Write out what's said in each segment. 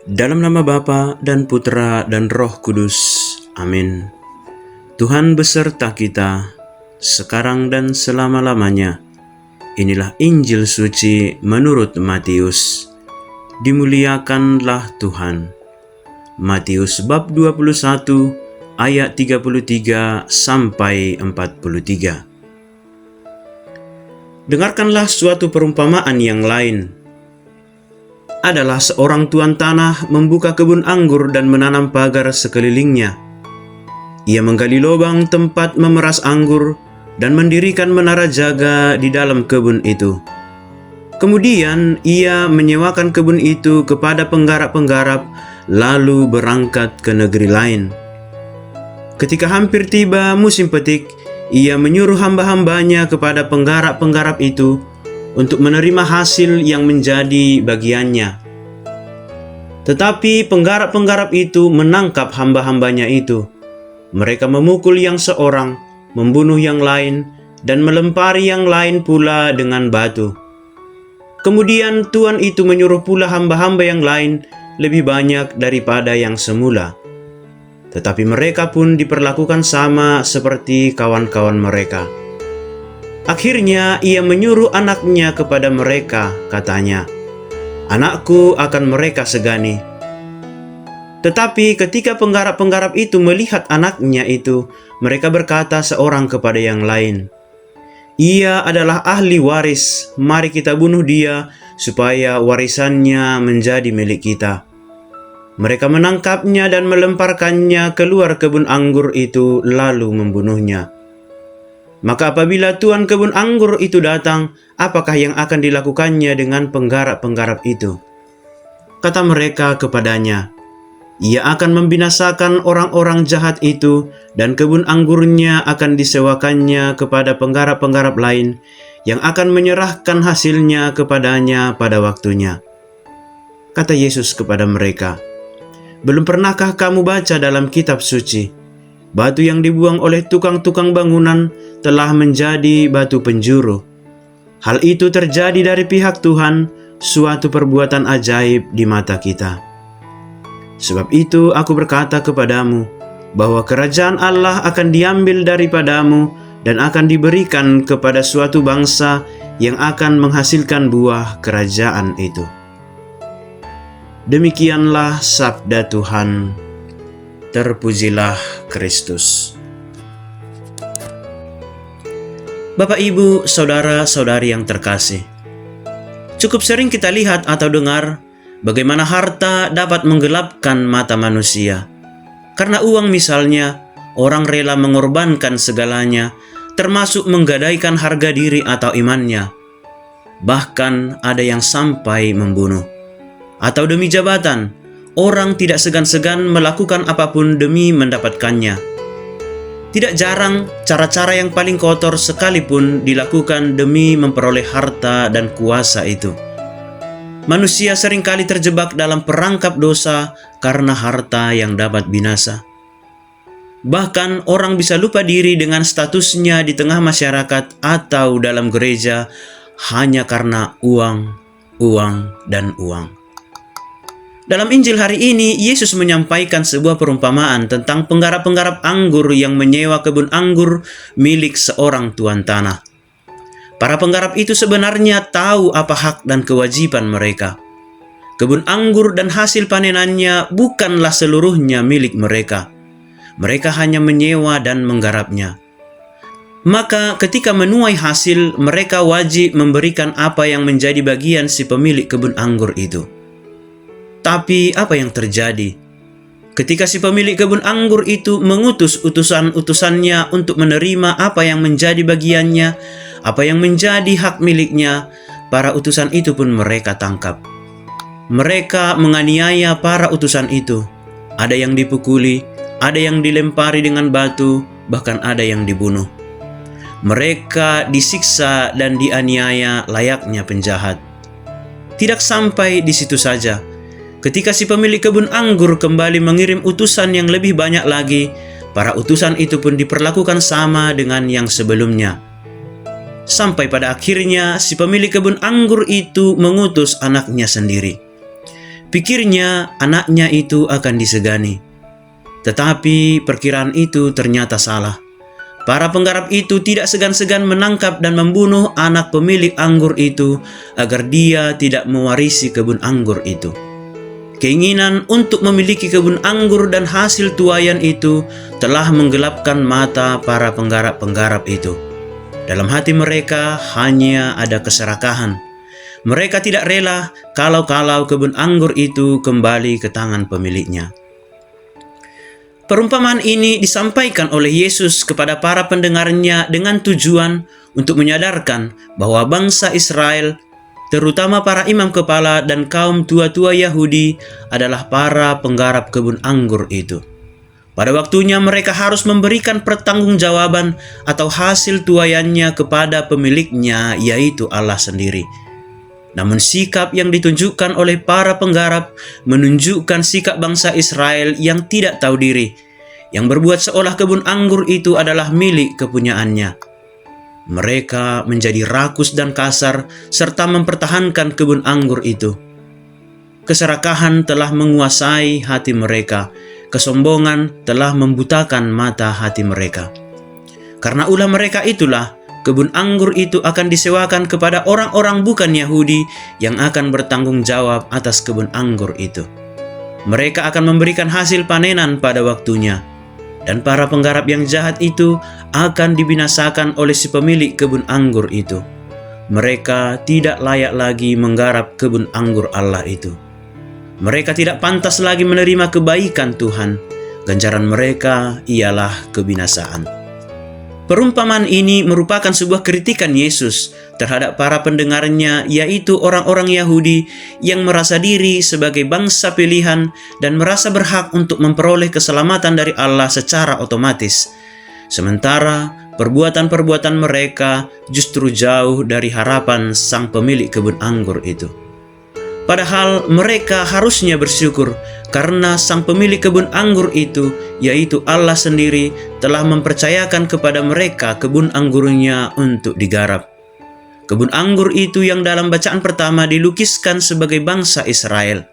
Dalam nama Bapa dan Putra dan Roh Kudus. Amin. Tuhan beserta kita, sekarang dan selama-lamanya. Inilah Injil suci menurut Matius. Dimuliakanlah Tuhan. Matius bab 21 ayat 33 sampai 43. Dengarkanlah suatu perumpamaan yang lain. Adalah seorang tuan tanah membuka kebun anggur dan menanam pagar sekelilingnya. Ia menggali lubang tempat memeras anggur dan mendirikan menara jaga di dalam kebun itu. Kemudian ia menyewakan kebun itu kepada penggarap-penggarap, lalu berangkat ke negeri lain. Ketika hampir tiba musim petik, ia menyuruh hamba-hambanya kepada penggarap-penggarap itu untuk menerima hasil yang menjadi bagiannya. Tetapi penggarap-penggarap itu menangkap hamba-hambanya itu. Mereka memukul yang seorang, membunuh yang lain, dan melempari yang lain pula dengan batu. Kemudian tuan itu menyuruh pula hamba-hamba yang lain lebih banyak daripada yang semula. Tetapi mereka pun diperlakukan sama seperti kawan-kawan mereka. Akhirnya ia menyuruh anaknya kepada mereka, katanya, "Anakku akan mereka segani." Tetapi ketika penggarap-penggarap itu melihat anaknya itu, mereka berkata seorang kepada yang lain, "Ia adalah ahli waris, mari kita bunuh dia, supaya warisannya menjadi milik kita." Mereka menangkapnya dan melemparkannya keluar kebun anggur itu, lalu membunuhnya. Maka apabila tuan kebun anggur itu datang, apakah yang akan dilakukannya dengan penggarap-penggarap itu? Kata mereka kepadanya, "Ia akan membinasakan orang-orang jahat itu, dan kebun anggurnya akan disewakannya kepada penggarap-penggarap lain, yang akan menyerahkan hasilnya kepadanya pada waktunya." Kata Yesus kepada mereka, "Belum pernahkah kamu baca dalam kitab suci? Batu yang dibuang oleh tukang-tukang bangunan telah menjadi batu penjuru. Hal itu terjadi dari pihak Tuhan, suatu perbuatan ajaib di mata kita. Sebab itu aku berkata kepadamu, bahwa kerajaan Allah akan diambil daripadamu dan akan diberikan kepada suatu bangsa yang akan menghasilkan buah kerajaan itu." Demikianlah sabda Tuhan. Terpujilah Kristus. Bapak, Ibu, saudara-saudari yang terkasih, cukup sering kita lihat atau dengar bagaimana harta dapat menggelapkan mata manusia. Karena uang misalnya, orang rela mengorbankan segalanya, termasuk menggadaikan harga diri atau imannya. Bahkan ada yang sampai membunuh. Atau demi jabatan, orang tidak segan-segan melakukan apapun demi mendapatkannya. Tidak jarang cara-cara yang paling kotor sekalipun dilakukan demi memperoleh harta dan kuasa itu. Manusia seringkali terjebak dalam perangkap dosa karena harta yang dapat binasa. Bahkan orang bisa lupa diri dengan statusnya di tengah masyarakat atau dalam gereja hanya karena uang, dan uang. Dalam Injil hari ini, Yesus menyampaikan sebuah perumpamaan tentang penggarap-penggarap anggur yang menyewa kebun anggur milik seorang tuan tanah. Para penggarap itu sebenarnya tahu apa hak dan kewajiban mereka. Kebun anggur dan hasil panenannya bukanlah seluruhnya milik mereka. Mereka hanya menyewa dan menggarapnya. Maka ketika menuai hasil, mereka wajib memberikan apa yang menjadi bagian si pemilik kebun anggur itu. Tapi apa yang terjadi? Ketika si pemilik kebun anggur itu mengutus utusan-utusannya untuk menerima apa yang menjadi bagiannya, apa yang menjadi hak miliknya, para utusan itu pun mereka tangkap. Mereka menganiaya para utusan itu. Ada yang dipukuli, ada yang dilempari dengan batu, bahkan ada yang dibunuh. Mereka disiksa dan dianiaya layaknya penjahat. Tidak sampai di situ saja. Ketika si pemilik kebun anggur kembali mengirim utusan yang lebih banyak lagi, para utusan itu pun diperlakukan sama dengan yang sebelumnya. Sampai pada akhirnya si pemilik kebun anggur itu mengutus anaknya sendiri. Pikirnya anaknya itu akan disegani. Tetapi perkiraan itu ternyata salah. Para penggarap itu tidak segan-segan menangkap dan membunuh anak pemilik anggur itu agar dia tidak mewarisi kebun anggur itu. Keinginan untuk memiliki kebun anggur dan hasil tuaian itu telah menggelapkan mata para penggarap-penggarap itu. Dalam hati mereka hanya ada keserakahan. Mereka tidak rela kalau kebun anggur itu kembali ke tangan pemiliknya. Perumpamaan ini disampaikan oleh Yesus kepada para pendengarnya dengan tujuan untuk menyadarkan bahwa bangsa Israel, terutama para imam kepala dan kaum tua-tua Yahudi, adalah para penggarap kebun anggur itu. Pada waktunya mereka harus memberikan pertanggungjawaban atau hasil tuaiannya kepada pemiliknya, yaitu Allah sendiri. Namun sikap yang ditunjukkan oleh para penggarap menunjukkan sikap bangsa Israel yang tidak tahu diri, yang berbuat seolah kebun anggur itu adalah milik kepunyaannya. Mereka menjadi rakus dan kasar serta mempertahankan kebun anggur itu. Keserakahan telah menguasai hati mereka, kesombongan telah membutakan mata hati mereka. Karena ulah mereka itulah, kebun anggur itu akan disewakan kepada orang-orang bukan Yahudi yang akan bertanggung jawab atas kebun anggur itu. Mereka akan memberikan hasil panenan pada waktunya, dan para penggarap yang jahat itu akan dibinasakan oleh si pemilik kebun anggur itu. Mereka tidak layak lagi menggarap kebun anggur Allah itu. Mereka tidak pantas lagi menerima kebaikan Tuhan. Ganjaran mereka ialah kebinasaan. Perumpamaan ini merupakan sebuah kritikan Yesus terhadap para pendengarnya, yaitu orang-orang Yahudi yang merasa diri sebagai bangsa pilihan dan merasa berhak untuk memperoleh keselamatan dari Allah secara otomatis. Sementara perbuatan-perbuatan mereka justru jauh dari harapan sang pemilik kebun anggur itu. Padahal mereka harusnya bersyukur karena sang pemilik kebun anggur itu, yaitu Allah sendiri, telah mempercayakan kepada mereka kebun anggurnya untuk digarap. Kebun anggur itu yang dalam bacaan pertama dilukiskan sebagai bangsa Israel.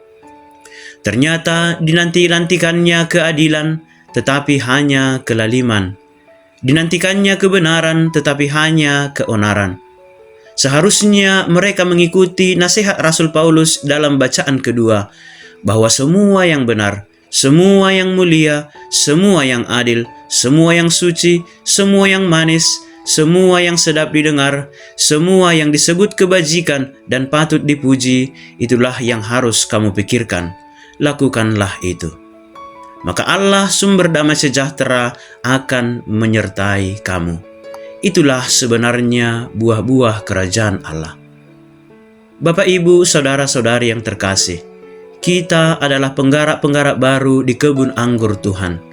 Ternyata dinanti-nantikannya keadilan, tetapi hanya kelaliman. Dinantikannya kebenaran, tetapi hanya keonaran. Seharusnya mereka mengikuti nasihat Rasul Paulus dalam bacaan kedua, bahwa semua yang benar, semua yang mulia, semua yang adil, semua yang suci, semua yang manis, semua yang sedap didengar, semua yang disebut kebajikan dan patut dipuji, itulah yang harus kamu pikirkan. Lakukanlah itu. Maka Allah sumber damai sejahtera akan menyertai kamu. Itulah sebenarnya buah-buah kerajaan Allah. Bapak, Ibu, saudara-saudari yang terkasih, kita adalah penggarap-penggarap baru di kebun anggur Tuhan.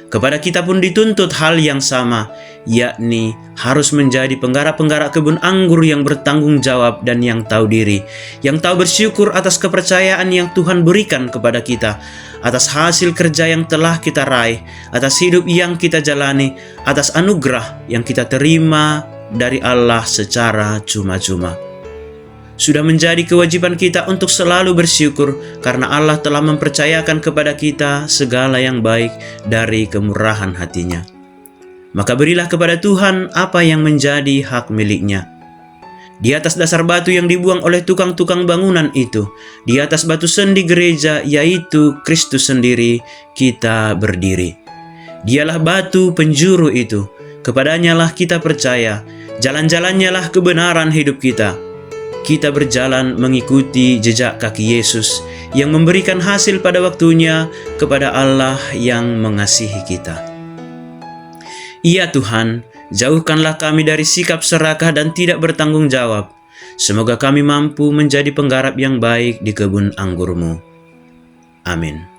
Kepada kita pun dituntut hal yang sama, yakni harus menjadi penggarap-penggarap kebun anggur yang bertanggung jawab dan yang tahu diri, yang tahu bersyukur atas kepercayaan yang Tuhan berikan kepada kita, atas hasil kerja yang telah kita raih, atas hidup yang kita jalani, atas anugerah yang kita terima dari Allah secara cuma-cuma. Sudah menjadi kewajiban kita untuk selalu bersyukur karena Allah telah mempercayakan kepada kita segala yang baik dari kemurahan hati-Nya. Maka berilah kepada Tuhan apa yang menjadi hak milik-Nya. Di atas dasar batu yang dibuang oleh tukang-tukang bangunan itu, di atas batu sendi gereja, yaitu Kristus sendiri, kita berdiri. Dialah batu penjuru itu, kepadanya lah kita percaya, jalan-jalannya lah kebenaran hidup kita. Kita berjalan mengikuti jejak kaki Yesus yang memberikan hasil pada waktunya kepada Allah yang mengasihi kita. Ya Tuhan, jauhkanlah kami dari sikap serakah dan tidak bertanggung jawab. Semoga kami mampu menjadi penggarap yang baik di kebun anggur-Mu. Amin.